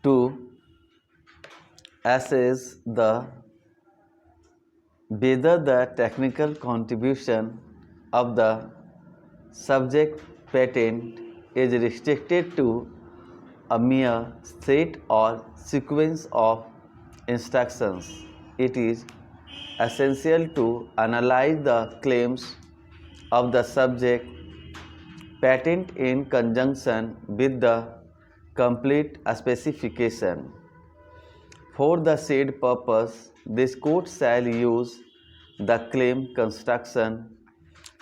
to assess whether the technical contribution of the subject patent is restricted to a mere set or sequence of instructions. It is essential to analyze the claims of the subject patent in conjunction with the complete specification. For the said purpose, this court shall use the claim construction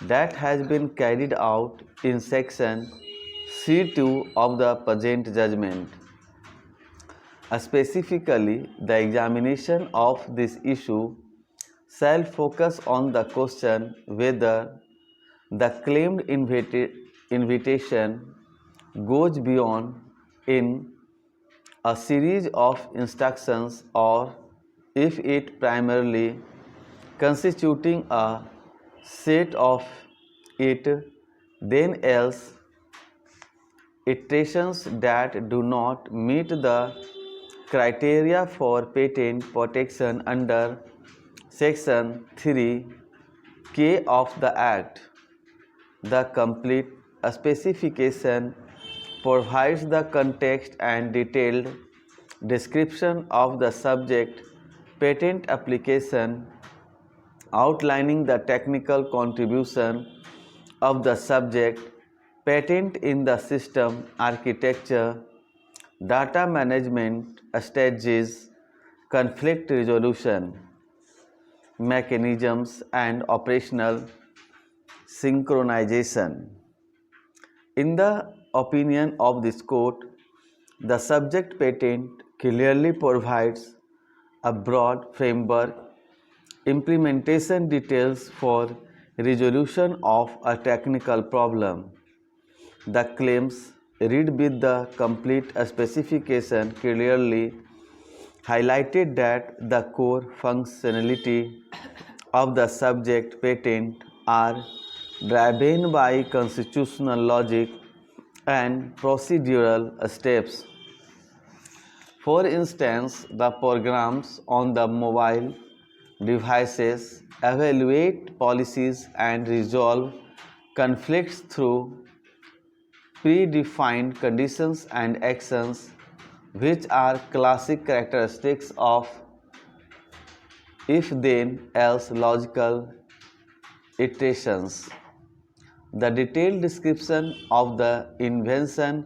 that has been carried out in section C2 of the present judgment. Specifically, the examination of this issue shall focus on the question whether the claimed invitation goes beyond in a series of instructions or if it primarily constituting a set of it, then else iterations that do not meet the criteria for patent protection under section 3K of the Act. The complete specification provides the context and detailed description of the subject patent application, outlining the technical contribution of the subject patent in the system architecture, data management strategies, conflict resolution mechanisms, and operational synchronization. In the opinion of this court, the subject patent clearly provides a broad framework, implementation details for resolution of a technical problem. The claims read with the complete specification clearly highlighted that the core functionality of the subject patent are driven by constitutional logic and procedural steps. For instance, the programs on the mobile devices evaluate policies and resolve conflicts through predefined conditions and actions, which are classic characteristics of if-then-else logical iterations. The detailed description of the invention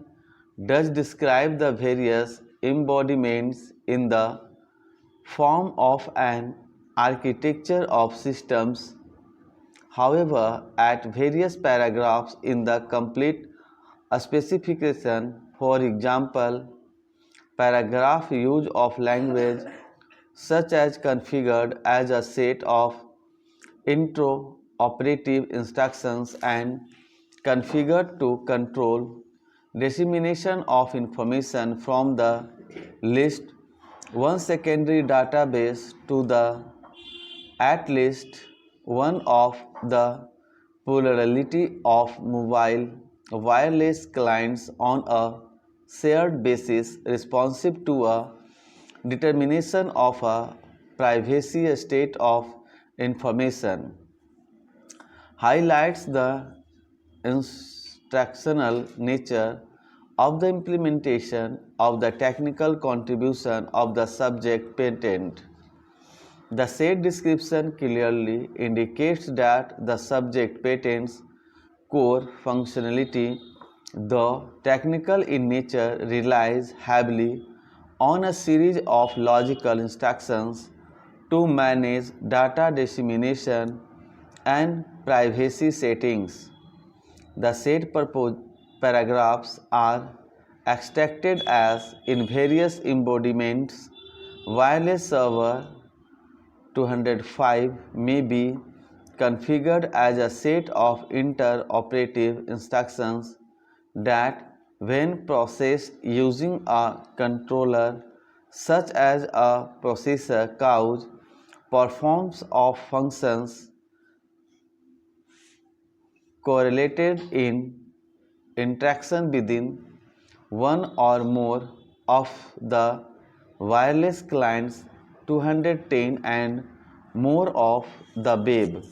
does describe the various embodiments in the form of an architecture of systems. However, at various paragraphs in the complete specification, for example, paragraph use of language such as configured as a set of intro-operative instructions and configured to control dissemination of information from the list one secondary database to the at least one of the plurality of mobile wireless clients on a shared basis responsive to a determination of a privacy state of information, highlights the instructional nature of the implementation of the technical contribution of the subject patent. The said description clearly indicates that the subject patent's core functionality, though technical in nature, relies heavily on a series of logical instructions to manage data dissemination and privacy settings. The said paragraphs are extracted as in various embodiments. Wireless server 205 may be configured as a set of inter-operative instructions that, when processed using a controller such as a processor couch, performs of functions correlated in interaction within one or more of the wireless clients 210 and more of the web.